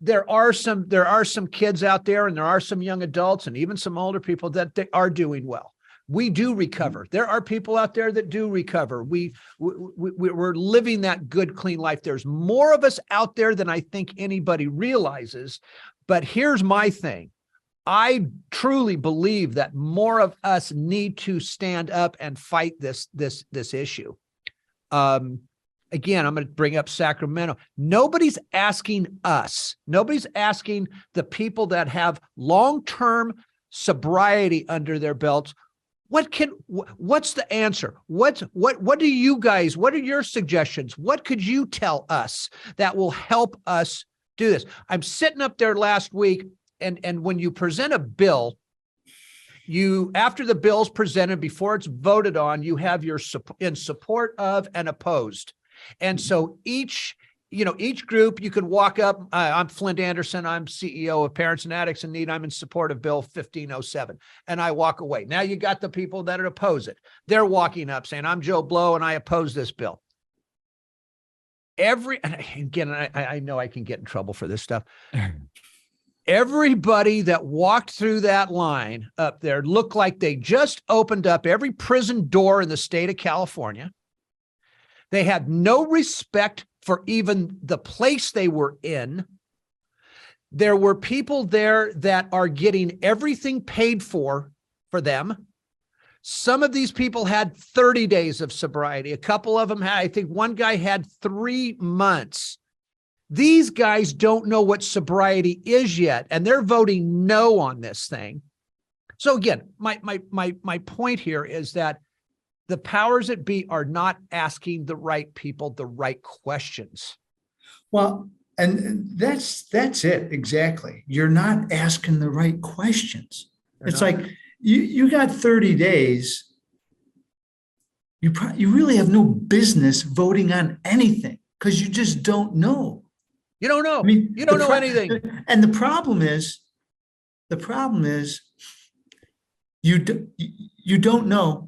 there are some kids out there and there are some young adults and even some older people that they are doing well. We do recover. There are people out there that do recover. We're living that good, clean life. There's more of us out there than I think anybody realizes. But here's my thing. I truly believe that more of us need to stand up and fight this issue. Again, I'm going to bring up Sacramento. Nobody's asking us. Nobody's asking the people that have long-term sobriety under their belts. What's the answer? What are your suggestions? What could you tell us that will help us do this? I'm sitting up there last week, and when you present a bill, after the bill's presented, before it's voted on, you have your in support of and opposed. And so each group, you can walk up. I'm Flindt Andersen. I'm CEO of Parents and Addicts in Need. I'm in support of Bill 1507. And I walk away. Now you got the people that oppose it. They're walking up saying, I'm Joe Blow and I oppose this bill. I know I can get in trouble for this stuff. Everybody that walked through that line up there looked like they just opened up every prison door in the state of California. They had no respect for even the place they were in. There were people there that are getting everything paid for them. Some of these people had 30 days of sobriety. A couple of them had, I think one guy had 3 months. These guys don't know what sobriety is yet, and they're voting no on this thing. So again, my point here is that the powers that be are not asking the right people the right questions. Well, and that's it exactly. You're not asking the right questions. It's like you got 30 days. You really have no business voting on anything because you just don't know. You don't know. I mean, you don't know anything. And the problem is you don't know.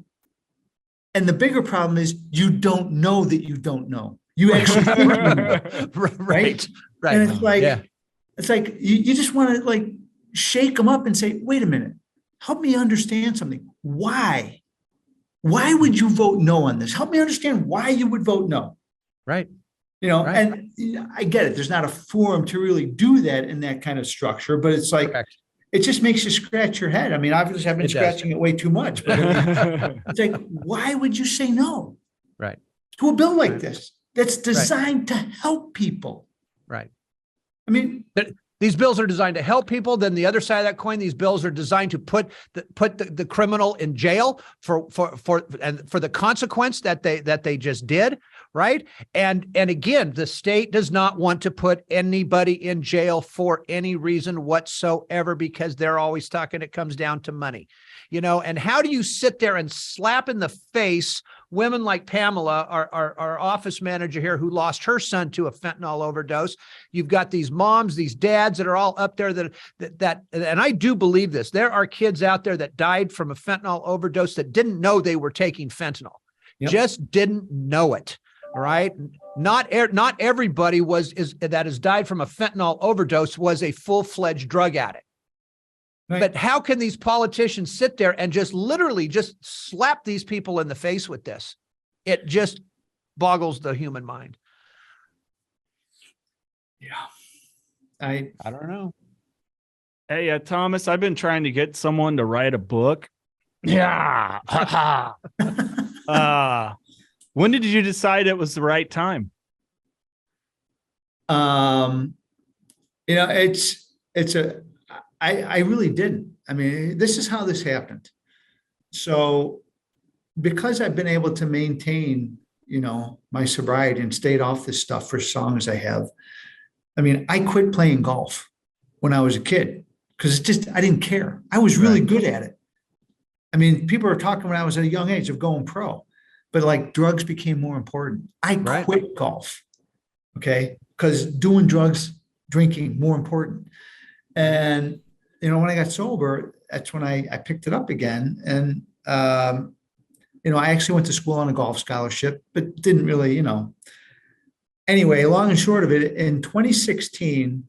And the bigger problem is you don't know that you don't know. You actually think you know, right? And it's like you just want to shake them up and say, wait a minute, help me understand something. Why would you vote no on this? Help me understand why you would vote no. Right. And I get it. There's not a forum to really do that in that kind of structure, but it's like, correct. It just makes you scratch your head. I mean, obviously I've been scratching it way too much, but it's like, why would you say no? Right. To a bill like this that's designed to help people. Right. I mean, these bills are designed to help people. Then the other side of that coin, these bills are designed to put the criminal in jail for the consequence that they just did. Right. And again, the state does not want to put anybody in jail for any reason whatsoever, because they're always talking, it comes down to money, and how do you sit there and slap in the face women like Pamela, our office manager here, who lost her son to a fentanyl overdose? You've got these moms, these dads that are all up there that, and I do believe this, there are kids out there that died from a fentanyl overdose that didn't know they were taking fentanyl, just didn't know it. All right. Not everybody that has died from a fentanyl overdose was a full-fledged drug addict. Right. But how can these politicians sit there and just literally just slap these people in the face with this? It just boggles the human mind. Yeah. I don't know. Hey, Thomas, I've been trying to get someone to write a book. Yeah. When did you decide it was the right time? I really didn't. I mean, this is how this happened. So because I've been able to maintain, my sobriety and stayed off this stuff for as long as I have, I mean, I quit playing golf when I was a kid because I didn't care. I was really good at it. I mean, people are talking when I was at a young age of going pro, but like drugs became more important. I quit golf, okay? Because doing drugs, drinking, more important. And, when I got sober, that's when I picked it up again. And, I actually went to school on a golf scholarship, but didn't really, Anyway, long and short of it, in 2016,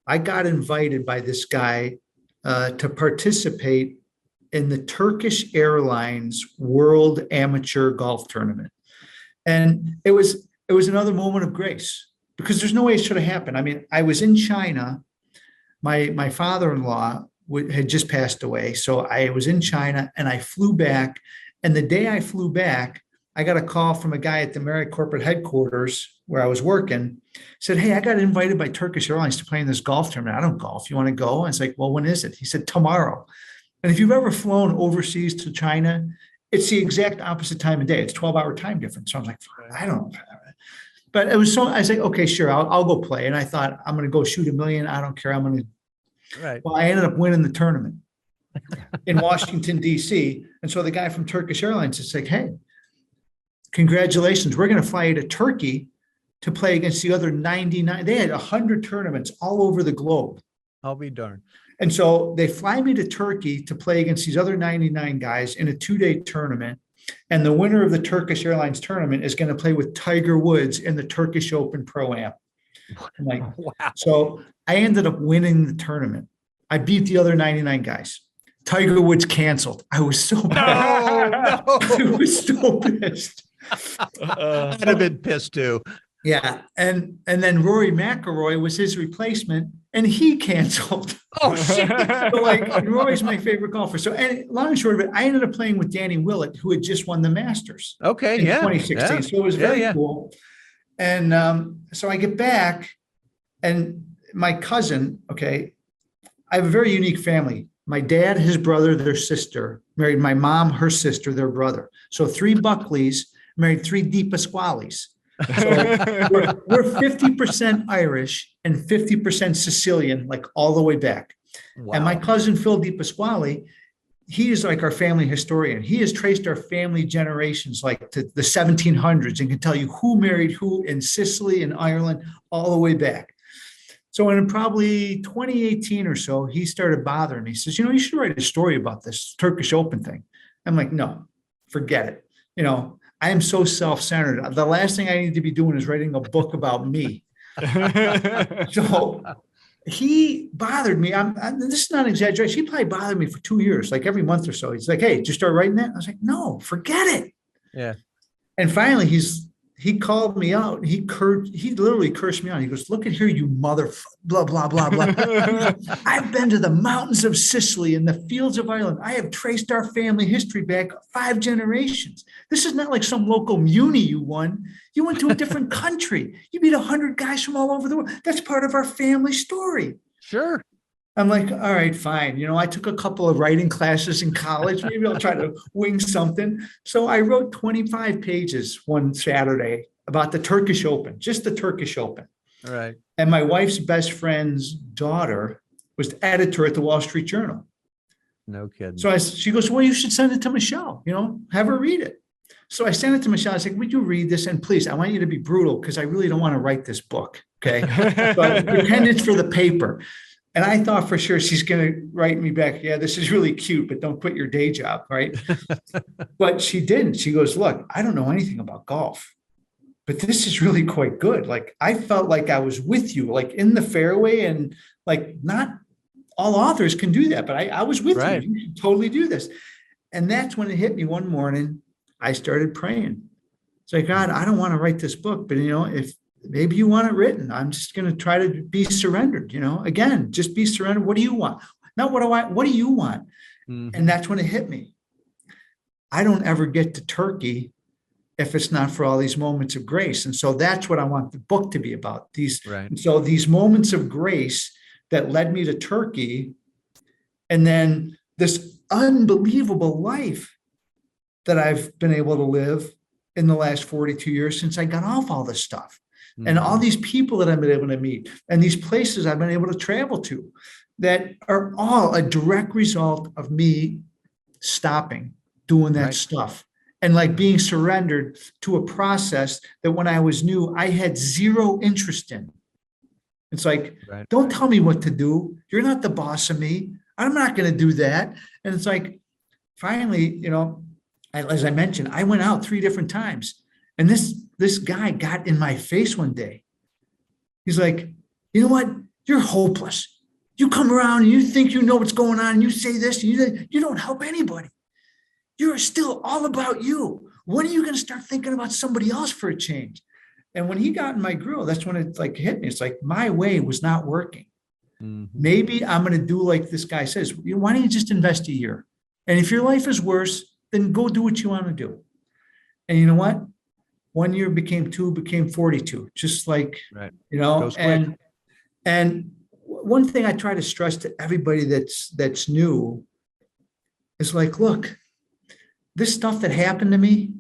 I got invited by this guy to participate in the Turkish Airlines World Amateur Golf Tournament. And it was another moment of grace because there's no way it should have happened. I mean, I was in China. My father-in-law had just passed away. So I was in China and I flew back. And the day I flew back, I got a call from a guy at the Marriott corporate headquarters where I was working, said, "Hey, I got invited by Turkish Airlines to play in this golf tournament. I don't golf. You want to go?" And it's like, "Well, when is it?" He said, "Tomorrow." And if you've ever flown overseas to China, it's the exact opposite time of day. It's 12-hour time difference. So I was like, I don't know. But it was so, I was like, okay, sure, I'll go play. And I thought, I'm going to go shoot $1 million. I don't care. I'm going to. Right. Well, I ended up winning the tournament in Washington, D.C. And so the guy from Turkish Airlines is like, "Hey, congratulations. We're going to fly you to Turkey to play against the other 99. They had 100 tournaments all over the globe. I'll be darned. And so they fly me to Turkey to play against these other 99 guys in a 2-day tournament. And the winner of the Turkish Airlines tournament is going to play with Tiger Woods in the Turkish Open Pro-Am." I'm like, wow. So I ended up winning the tournament. I beat the other 99 guys. Tiger Woods canceled. I was so bad. No. I was so pissed. I'd have been pissed too. Yeah. And then Rory McIlroy was his replacement and he canceled. Oh, shit. So and Rory's my favorite golfer. So, and long and short of it, I ended up playing with Danny Willett, who had just won the Masters. Okay. In Yeah. 2016. Yeah. So it was very cool. And so I get back and my cousin, okay, I have a very unique family. My dad, his brother, their sister, married my mom, her sister, their brother. So 3 Buckleys married 3 Di Pasquales. So we're 50% Irish and 50% Sicilian, like all the way back. Wow. And my cousin, Phil Di Pasquale, he is like our family historian. He has traced our family generations like to the 1700s and can tell you who married who in Sicily and Ireland all the way back. So in probably 2018 or so, he started bothering me. He says, "You should write a story about this Turkish Open thing." I'm like, "No, forget it. I am so self-centered. The last thing I need to be doing is writing a book about me." So he bothered me. This is not an exaggeration. He probably bothered me for 2 years, like every month or so. He's like, "Hey, did you start writing that?" I was like, "No, forget it." Yeah. And finally, he called me out. He literally cursed me out. He goes, "Look at here, you mother, blah, blah, blah, blah." "I've been to the mountains of Sicily and the fields of Ireland. I have traced our family history back 5 generations. This is not like some local muni you won. You went to a different country. You beat 100 guys from all over the world. That's part of our family story." Sure. I'm like, "All right, fine. I took a couple of writing classes in college. Maybe I'll try to wing something." So I wrote 25 pages one Saturday about the Turkish Open, just the Turkish Open. All right. And my wife's best friend's daughter was the editor at the Wall Street Journal. No kidding. So she goes, "Well, you should send it to Michelle, have her read it." So I sent it to Michelle. I was like, "Would you read this? And please, I want you to be brutal because I really don't want to write this book." Okay. So pretend it's for the paper. And I thought for sure she's going to write me back, "Yeah, this is really cute, but don't quit your day job." Right. But she didn't. She goes, "Look, I don't know anything about golf. but this is really quite good. Like I felt like I was with you, like in the fairway, and like not all authors can do that, but I was with Right. you. You should totally do this. And that's when it hit me one morning. I started praying. It's like, God, I don't want to write this book, but if maybe you want it written, I'm just going to try to be surrendered, again, just be surrendered. What do you want? Not what do you want? And that's when it hit me. I don't ever get to Turkey if it's not for all these moments of grace. And so that's what I want the book to be about. And so these moments of grace that led me to Turkey, and then this unbelievable life that I've been able to live in the last 42 years since I got off all this stuff. And all these people that I've been able to meet and these places I've been able to travel to that are all a direct result of me stopping doing that stuff and like being surrendered to a process that when I was new, I had zero interest in. It's like, don't tell me what to do. You're not the boss of me. I'm not going to do that. And it's like, finally, as I mentioned, I went out 3 different times, and this guy got in my face one day. He's like, you know what? You're hopeless. You come around and you think you know what's going on, and you say this, and you don't help anybody. You're still all about you. When are you going to start thinking about somebody else for a change? And when he got in my grill, that's when it like hit me. It's like my way was not working. Maybe I'm going to do like this guy says. Why don't you just invest a year? And if your life is worse, then go do what you want to do. And you know what? 1 year became 2, became 42. Just like, and one thing I try to stress to everybody that's new is like, look, this stuff that happened to me,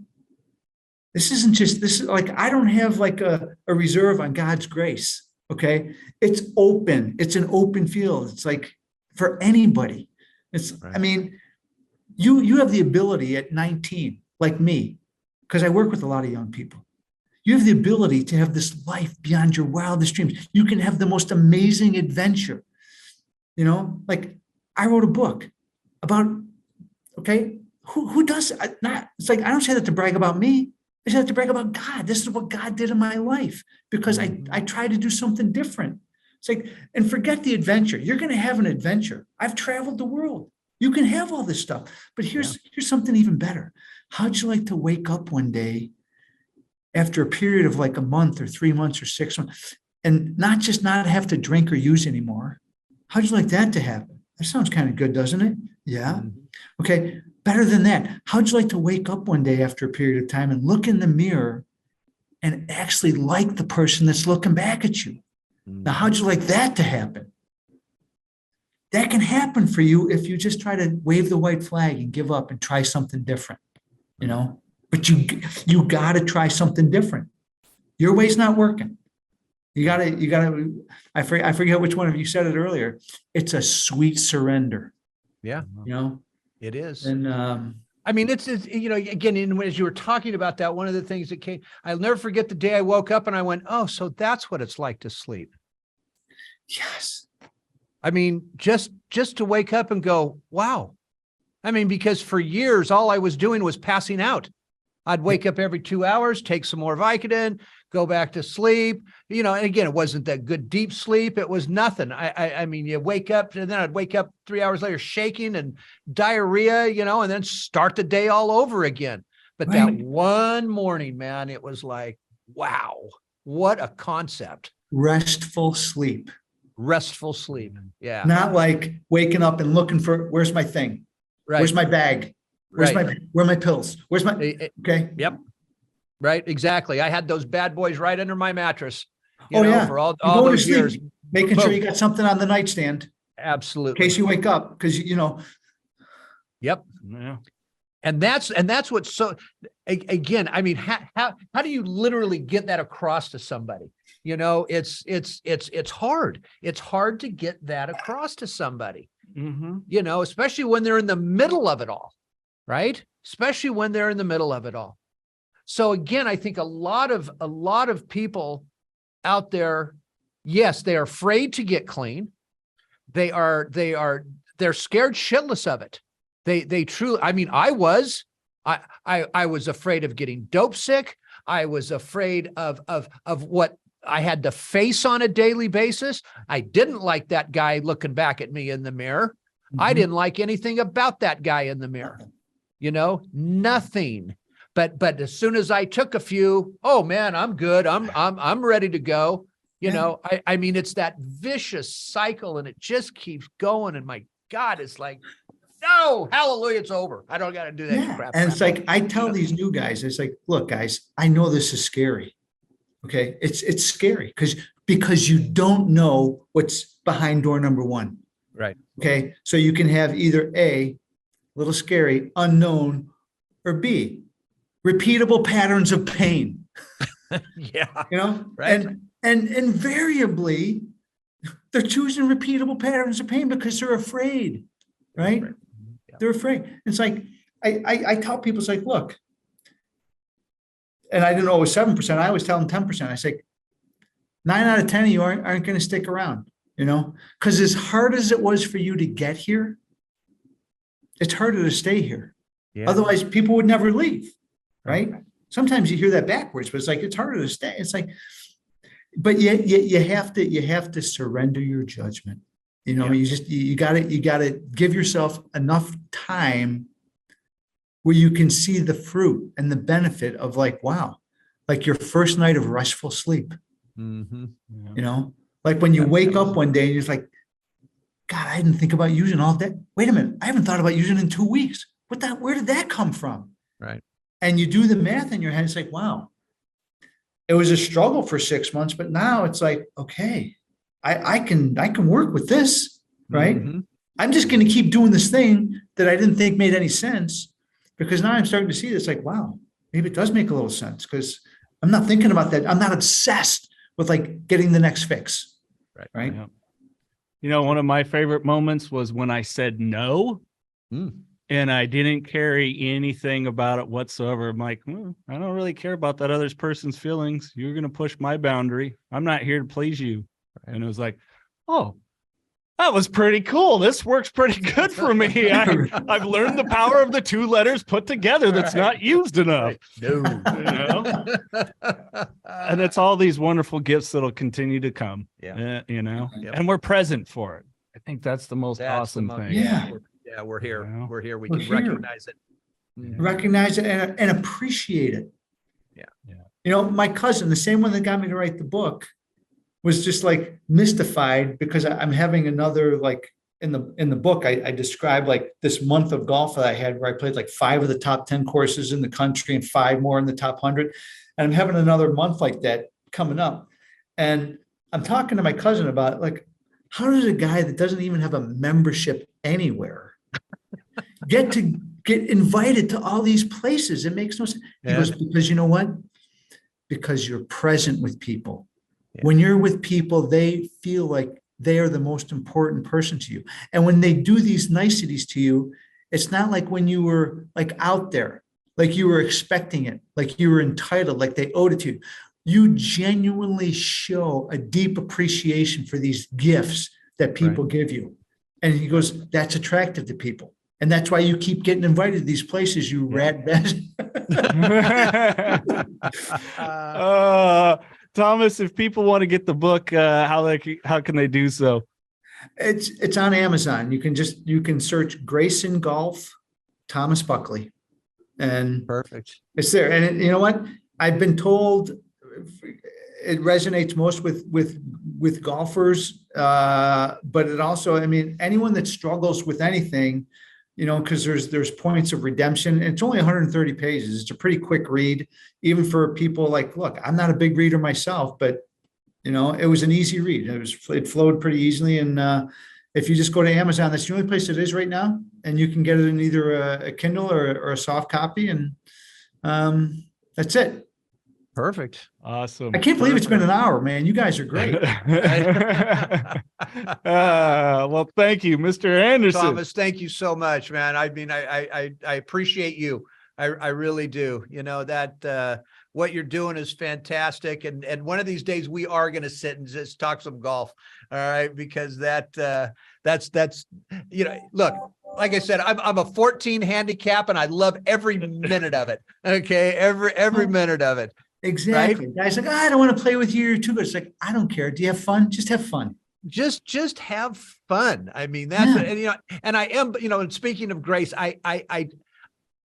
this is like, I don't have like a reserve on God's grace. Okay. It's open. It's an open field. It's like for anybody. I mean, you have the ability at 19, like me, because I work with a lot of young people. You have the ability to have this life beyond your wildest dreams. You can have the most amazing adventure. Like I wrote a book about, who does not? It's like, I don't say that to brag about me. I say that to brag about God. This is what God did in my life because I tried to do something different. It's like, and forget the adventure. You're going to have an adventure. I've traveled the world. You can have all this stuff, but here's something even better. How'd you like to wake up one day after a period of like a month or 3 months or 6 months and not have to drink or use anymore? How'd you like that to happen? That sounds kind of good, doesn't it? Yeah. Okay. Better than that. How'd you like to wake up one day after a period of time and look in the mirror and actually like the person that's looking back at you? Now, how'd you like that to happen? That can happen for you if you just try to wave the white flag and give up and try something different, but you got to try something different. Your way's not working. You got to, I forget which one of you said it earlier. It's a sweet surrender. Yeah. It is. And, I mean, it's again, as you were talking about that, one of the things that came, I'll never forget the day I woke up and I went, oh, so that's what it's like to sleep. Yes. I mean, just to wake up and go, wow. I mean, because for years, all I was doing was passing out. I'd wake up every 2 hours, take some more Vicodin, go back to sleep, and again, it wasn't that good deep sleep. It was nothing. I mean, you wake up and then I'd wake up 3 hours later, shaking and diarrhea, and then start the day all over again. But that one morning, man, it was like, wow, what a concept. Restful sleep. Yeah. Not like waking up and looking for, where's my thing? Right. Where's my bag? Where are my pills? Where's my, okay. Yep. Right. Exactly. I had those bad boys right under my mattress. For all those years. Making sure you got something on the nightstand. Absolutely. In case you wake up, because Yep. Yeah. And that's what's so, again, I mean, how do you literally get that across to somebody? It's hard. It's hard to get that across to somebody, especially when they're in the middle of it all, right? Especially when they're in the middle of it all. So again, I think a lot of people out there, yes, they are afraid to get clean. They're scared shitless of it. They truly, I mean, I was afraid of getting dope sick. I was afraid of what I had to face on a daily basis. I didn't like that guy looking back at me in the mirror. I didn't like anything about that guy in the mirror, nothing. But as soon as I took a few, oh man, I'm good. I'm ready to go. I mean, it's that vicious cycle and it just keeps going. And my God, it's like, no, hallelujah, it's over. I don't got to do that crap. And it's like, I tell these new guys, it's like, look, guys, I know this is scary. Okay. It's scary because you don't know what's behind door number one. Right. Okay. So you can have either A, little scary, unknown, or B, repeatable patterns of pain. Yeah. Right. And invariably they're choosing repeatable patterns of pain because they're afraid. Right. Yeah. They're afraid. It's like, I tell people, it's like, look, and I didn't know it was 7%. I always tell them 10%. I say, 9 out of 10 of you aren't going to stick around, because as hard as it was for you to get here, it's harder to stay here. Yeah. Otherwise, people would never leave, right? Sometimes you hear that backwards, but it's like, it's harder to stay. It's like, but you have to surrender your judgment. You got to give yourself enough time where you can see the fruit and the benefit of like, wow, like your first night of restful sleep. Mm-hmm. Yeah. Like when you wake up one day and you're like, God, I didn't think about using all that. Wait a minute, I haven't thought about using in 2 weeks. Where did that come from? Right. And you do the math in your head. It's like, wow, it was a struggle for 6 months, but now it's like, okay, I can work with this, right? Mm-hmm. I'm just going to keep doing this thing that I didn't think made any sense. Because now I'm starting to see this like, wow, maybe it does make a little sense because I'm not thinking about that. I'm not obsessed with like getting the next fix. Right. Yeah. One of my favorite moments was when I said no and I didn't carry anything about it whatsoever. I'm like, I don't really care about that other person's feelings. You're going to push my boundary. I'm not here to please you. Right. And it was like, oh, that was pretty cool. This works pretty good for me. I've learned the power of the 2 letters put together that's not used enough. No. And it's all these wonderful gifts that'll continue to come. Yeah. And we're present for it. I think that's the most awesome thing. Yeah. We're here. We're here. We can recognize it. Recognize it and appreciate it. Yeah. My cousin, the same one that got me to write the book, was just like mystified because I'm having another, like in the book, I described like this month of golf that I had where I played like 5 of the top 10 courses in the country and 5 more in the top 100. And I'm having another month like that coming up. And I'm talking to my cousin about like, how does a guy that doesn't even have a membership anywhere get invited to all these places? It makes no sense. Yeah. He goes, because you know what? Because you're present with people. Yeah. When you're with people, they feel like they are the most important person to you. And when they do these niceties to you, it's not like when you were like out there, like you were expecting it, like you were entitled, like they owed it to you. You genuinely show a deep appreciation for these gifts that people give you. And he goes, that's attractive to people. And that's why you keep getting invited to these places, you rat bastard. Thomas, if people want to get the book, how can they do so? It's on Amazon. You can search Grayson Golf, Thomas Buckley, and perfect. It's there. And you know what? I've been told it resonates most with golfers, but it also, I mean, anyone that struggles with anything, because there's points of redemption. And it's only 130 pages. It's a pretty quick read, even for people like, look, I'm not a big reader myself, but it was an easy read. It flowed pretty easily. And if you just go to Amazon, that's the only place it is right now. And you can get it in either a Kindle or a soft copy. And that's it. Perfect. Awesome. I can't believe it's been an hour, man. You guys are great. Well, thank you, Mr. Andersen. Thomas, thank you so much, man. I mean, I appreciate you. I really do. That what you're doing is fantastic. And one of these days we are going to sit and just talk some golf. All right. Because that's, look, like I said, I'm a 14 handicap and I love every minute of it. Okay. Every minute of it. Exactly. Right? Guys like, I don't want to play with you. You're too good. It's like, I don't care. Do you have fun? Just have fun. Just have fun. I mean, that's, and, you know, and I am, you know, and speaking of grace, I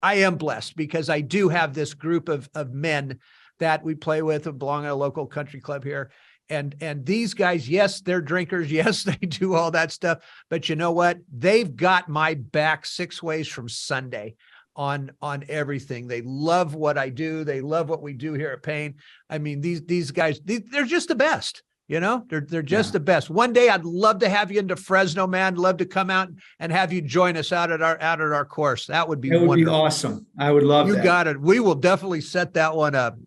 am blessed because I do have this group of men that we play with and belong at a local country club here. And these guys, yes, they're drinkers. Yes, they do all that stuff. But you know what? They've got my back 6 ways from Sunday on everything. They love what I do. They love what we do here at Payne. I mean, these guys, they're just the best. You know, they're just the best. One day I'd love to have you into Fresno, man. Love to come out and have you join us out at our course. That would be wonderful. Awesome. I would love that. You got it. We will definitely set that one up.